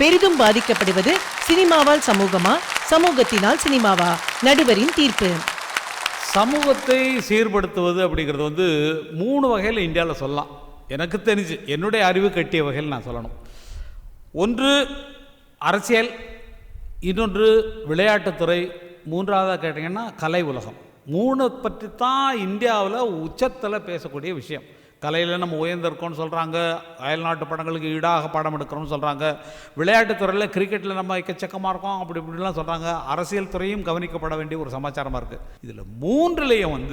பெரிதும் பாதிக்கப்படுவது சினிமாவால் சமூகமா, சமூகத்தினால் சினிமாவா? நடுவரின் தீர்ப்பு. சமூகத்தை சீர்படுத்துவது அப்படிங்கிறது 3 வகையில் இந்தியாவில் சொல்லலாம். எனக்கு தெரிஞ்சு என்னுடைய அறிவு கட்டிய வகையில் நான் சொல்லணும். ஒன்று அரசியல், இன்னொன்று விளையாட்டுத்துறை, மூன்றாவதாக கேட்டிங்கன்னா கலை உலகம். 3 பற்றி தான் இந்தியாவில் உச்சத்தில் பேசக்கூடிய விஷயம். கலையில் நம்ம உயர்ந்திருக்கோம்னு சொல்கிறாங்க, அயல்நாட்டு படங்களுக்கு ஈடாக படம் எடுக்கிறோம்னு சொல்கிறாங்க, விளையாட்டுத்துறையில் கிரிக்கெட்டில் நம்ம எக்கச்சக்கமாக இருக்கோம் அப்படி இப்படிலாம் சொல்கிறாங்க, அரசியல் துறையும் கவனிக்கப்பட வேண்டிய ஒரு சமாச்சாரமாக இருக்குது. இதில் 3லேயும்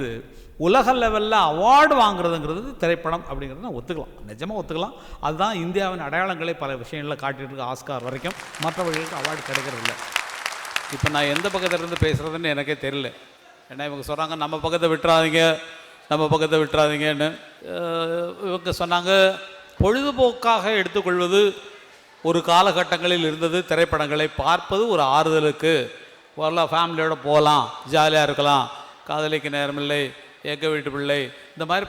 உலக லெவலில் அவார்டு வாங்குறதுங்கிறது திரைப்படம் அப்படிங்கிறது நான் ஒத்துக்கலாம், நிஜமாக ஒத்துக்கலாம். அதுதான் இந்தியாவின் அடையாளங்களை பல விஷயங்களில் காட்டிகிட்டு இருக்கு. ஆஸ்கார் வரைக்கும் மற்ற வழிகளுக்கு அவார்டு கிடைக்கிறதில்ல. இப்போ நான் எந்த பக்கத்திலிருந்து பேசுகிறதுன்னு எனக்கே தெரியல. ஏன்னா இவங்க சொல்கிறாங்க நம்ம பக்கத்தை விட்டுறாதீங்கன்னு. இவங்க சொன்னாங்க பொழுதுபோக்காக எடுத்துக்கொள்வது ஒரு காலகட்டங்களில் இருந்தது. திரைப்படங்களை பார்ப்பது ஒரு ஆறுதலுக்கு, வரலாம் ஃபேமிலியோடு போகலாம், ஜாலியாக இருக்கலாம், காதலிக்கு நேரமில்லை, எங்க வீட்டு பிள்ளை, இந்த மாதிரி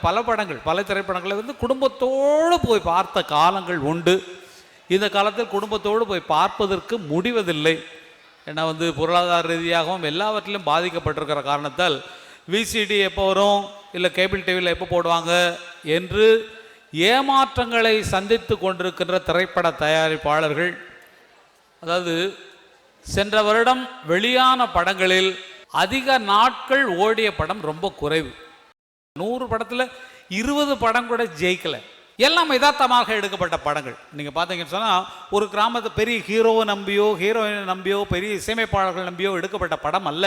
பல திரைப்படங்களை குடும்பத்தோடு போய் பார்த்த காலங்கள் உண்டு. இந்த காலத்தில் குடும்பத்தோடு போய் பார்ப்பதற்கு முடிவதில்லை. ஏன்னா பொருளாதார ரீதியாகவும் எல்லாவற்றிலும் பாதிக்கப்பட்டிருக்கிற காரணத்தால் விசிடி எப்போ வரும், இல்லை கேபிள் டிவியில் எப்போ போடுவாங்க என்று ஏமாற்றங்களை சந்தித்து கொண்டிருக்கின்ற திரைப்பட தயாரிப்பாளர்கள், அதாவது சென்ற வருடம் வெளியான படங்களில் அதிக நாட்கள் ஓடிய படம் ரொம்ப குறைவு. 100 படத்தில் 20 படம் கூட ஜெயிக்கலை. எல்லாம் யதார்த்தமாக எடுக்கப்பட்ட படங்கள். நீங்கள் பார்த்தீங்கன்னு சொன்னால் ஒரு கிராமத்தை பெரிய ஹீரோவை நம்பியோ ஹீரோயினை நம்பியோ பெரிய இசையமைப்பாளர்கள் நம்பியோ எடுக்கப்பட்ட படம் அல்ல.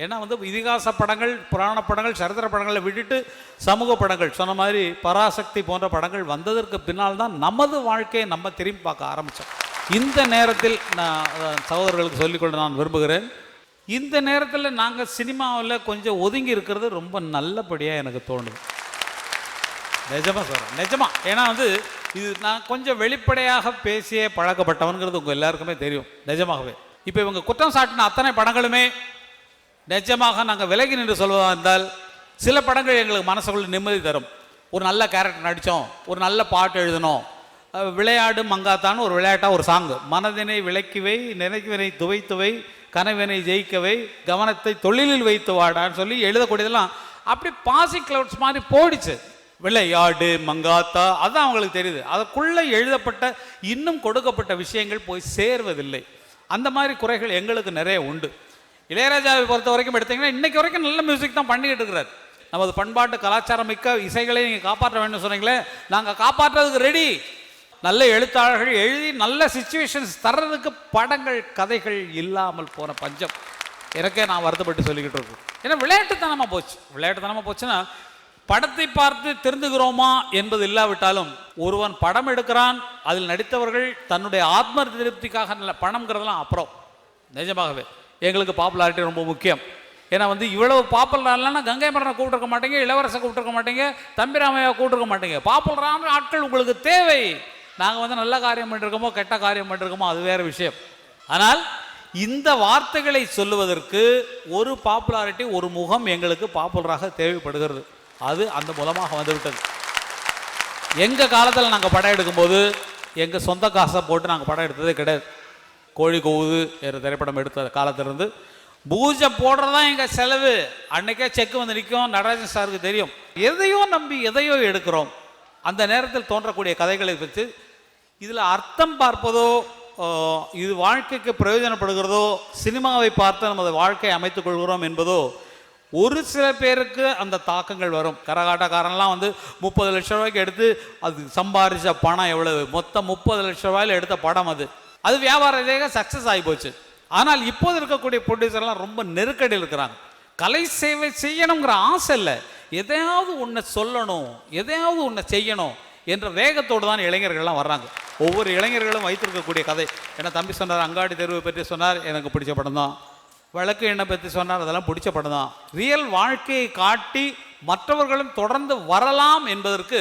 ஏன்னா இதிகாச படங்கள், புராண படங்கள், சரித்திர படங்களை விட்டுட்டு சமூக படங்கள், சொன்ன மாதிரி பராசக்தி போன்ற படங்கள் வந்ததற்கு பின்னால் தான் நமது வாழ்க்கையை நம்ம திரும்பி பார்க்க ஆரம்பித்தோம். இந்த நேரத்தில் நான் சகோதரர்களுக்கு சொல்லிக்கொண்டு நான் விரும்புகிறேன், இந்த நேரத்தில் நாங்கள் சினிமாவில் கொஞ்சம் ஒதுங்கி இருக்கிறது ரொம்ப நல்லபடியாக எனக்கு தோணுது. நிஜமாக சொல்கிறேன், நிஜமாக. ஏன்னா இது நான் கொஞ்சம் வெளிப்படையாக பேசியே பழக்கப்பட்டவனுங்கிறது உங்கள் எல்லாருக்குமே தெரியும். நிஜமாகவே இப்போ இவங்க குற்றம் சாட்டின அத்தனை படங்களுமே நிஜமாக நாங்கள் விலகி நின்று சொல்வதாக இருந்தால், சில படங்கள் எங்களுக்கு மனசுக்குள்ள நிம்மதி தரும். ஒரு நல்ல கேரக்டர் நடித்தோம், ஒரு நல்ல பாட்டு எழுதணும், விளையாடு மங்காத்தான்னு ஒரு விளையாட்டாக ஒரு சாங்கு, மனதினை விளக்கிவை, நினைவினை துவைத்துவை, கனவினை ஜெயிக்கவை, கவனத்தை தொழிலில் வைத்து வாடான்னு சொல்லி எழுதக்கூடியதெல்லாம் அப்படி பாசி கிளவுட்ஸ் மாதிரி போயிடுச்சு. விளையாடு மங்காத்தா அதுதான் அவங்களுக்கு தெரியுது. அதுக்குள்ளே எழுதப்பட்ட இன்னும் கொடுக்கப்பட்ட விஷயங்கள் போய் சேர்வதில்லை. அந்த மாதிரி குறைகள் எங்களுக்கு நிறைய உண்டு. இளையராஜாவை பொறுத்த வரைக்கும் எடுத்தீங்கன்னா இன்னைக்கு வரைக்கும் நல்ல மியூசிக் தான் பண்ணிக்கிட்டு இருக்கிறார். நமது பண்பாட்டு கலாச்சாரம் மிக்க இசைகளை நீங்கள் காப்பாற்ற வேண்டும் சொன்னீங்களே, நாங்கள் காப்பாற்றுறதுக்கு ரெடி. நல்ல எழுத்தாளர்கள் எழுதி நல்ல சிச்சுவேஷன்ஸ் தர்றதுக்கு படங்கள் கதைகள் இல்லாமல் போன பஞ்சம். எனக்கே நான் வருத்தப்பட்டு சொல்லிக்கிட்டு இருக்கோம். ஏன்னா விளையாட்டுத்தனமாக போச்சுன்னா படத்தை பார்த்து தெரிந்துகிறோமா என்பது இல்லாவிட்டாலும், ஒருவன் படம் எடுக்கிறான், அதில் நடித்தவர்கள் தன்னுடைய ஆத்ம திருப்திக்காக நல்ல பணம்ங்கிறதெல்லாம் அப்புறம். நிஜமாகவே எங்களுக்கு பாப்புலாரிட்டி ரொம்ப முக்கியம். ஏன்னா இவ்வளவு பாப்புலர் இல்லைன்னா கங்கை மரனை கூப்பிட்டுருக்க மாட்டீங்க, இளவரசை கூப்பிட்டுருக்க மாட்டீங்க, தம்பிராமையா கூப்பிட்டுருக்க மாட்டீங்க. பாப்புலரான ஆட்கள் உங்களுக்கு தேவை. நாங்கள் நல்ல காரியம் பண்ணிருக்கோமோ கெட்ட காரியம் பண்ணிருக்கோமோ அது வேறு விஷயம். ஆனால் இந்த வார்த்தைகளை சொல்லுவதற்கு ஒரு பாப்புலாரிட்டி, ஒரு முகம் எங்களுக்கு பாப்புலராக தேவைப்படுகிறது. அது அந்த மூலமாக வந்துவிட்டது. எங்கள் காலத்தில் நாங்கள் படம் எடுக்கும்போது எங்கள் சொந்த காசை போட்டு நாங்கள் படம் எடுத்ததே கிடையாது. கோழி கூவுது என்ற திரைப்படம் எடுத்த காலத்திலிருந்து பூஜை போடுறதான் எங்கள் செலவு. அன்னைக்கே செக்கு நிற்கும். நடராஜன் சாருக்கு தெரியும். எதையோ நம்பி எதையோ எடுக்கிறோம். அந்த நேரத்தில் தோன்றக்கூடிய கதைகளை வச்சு இதில் அர்த்தம் பார்ப்பதோ, இது வாழ்க்கைக்கு பிரயோஜனப்படுகிறதோ, சினிமாவை பார்த்து நமது வாழ்க்கையை அமைத்துக் கொள்கிறோம் என்பதோ ஒரு சில பேருக்கு அந்த தாக்கங்கள் வரும். கரகாட்டக்காரன்லாம் 30 லட்சம் ரூபாய்க்கு எடுத்து அது சம்பாதிச்ச பணம் எவ்வளவு? மொத்தம் 30 லட்சம் ரூபாயில் எடுத்த படம் அது வியாபார ரீதியாக சக்ஸஸ் ஆகி போச்சு. ஆனால் இப்போது இருக்கக்கூடிய ப்ரொடியூசர்லாம் ரொம்ப நெருக்கடியில் இருக்கிறாங்க. கலை சேவை செய்யணுங்கிற ஆசை இல்லை, எதையாவது ஒன்று சொல்லணும், எதையாவது ஒன்று செய்யணும் என்ற வேகத்தோடு தான் இளைஞர்கள்லாம் வர்றாங்க. ஒவ்வொரு இளைஞர்களும் வைத்திருக்கக்கூடிய கதை. ஏன்னா தம்பி சொன்னார், அங்காடி தெருவை பற்றி சொன்னார், எனக்கு பிடிச்ச படம் தான். வழக்கு எண்ணை பற்றி சொன்னார், அதெல்லாம் பிடிச்ச படம் தான். ரியல் வாழ்க்கையை காட்டி மற்றவர்களும் தொடர்ந்து வரலாம் என்பதற்கு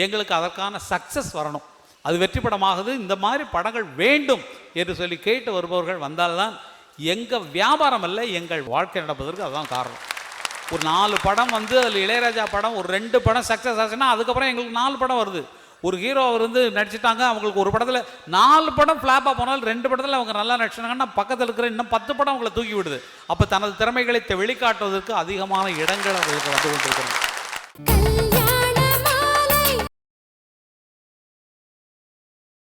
எங்களுக்கு அதற்கான சக்ஸஸ் வரணும். அது வெற்றி படமாகுது. இந்த மாதிரி படங்கள் வேண்டும் என்று சொல்லி கேட்டு வருபவர்கள் வந்தால்தான் எங்கள் வியாபாரம் அல்ல, எங்கள் வாழ்க்கை நடப்பதற்கு அதுதான் காரணம். ஒரு 4 படம் அதில் இளையராஜா படம் ஒரு 2 படம் சக்ஸஸ் ஆச்சுன்னா அதுக்கப்புறம் எங்களுக்கு 4 படம் வருது. ஒரு ஹீரோ அவர் வந்து நடிச்சிட்டாங்க, அவங்களுக்கு ஒரு படத்தில் 4 படம் ஃப்ளாப்பாக போனாலும் 2 படத்தில் அவங்க நல்லா நடிச்சிட்டாங்கன்னா பக்கத்தில் இருக்கிற இன்னும் 10 படம் அவங்களை தூக்கி விடுது. அப்போ தனது திறமைகளை வெளிக்காட்டுவதற்கு அதிகமான இடங்கள் அவங்களுக்கு வந்து கொண்டிருக்கிறது.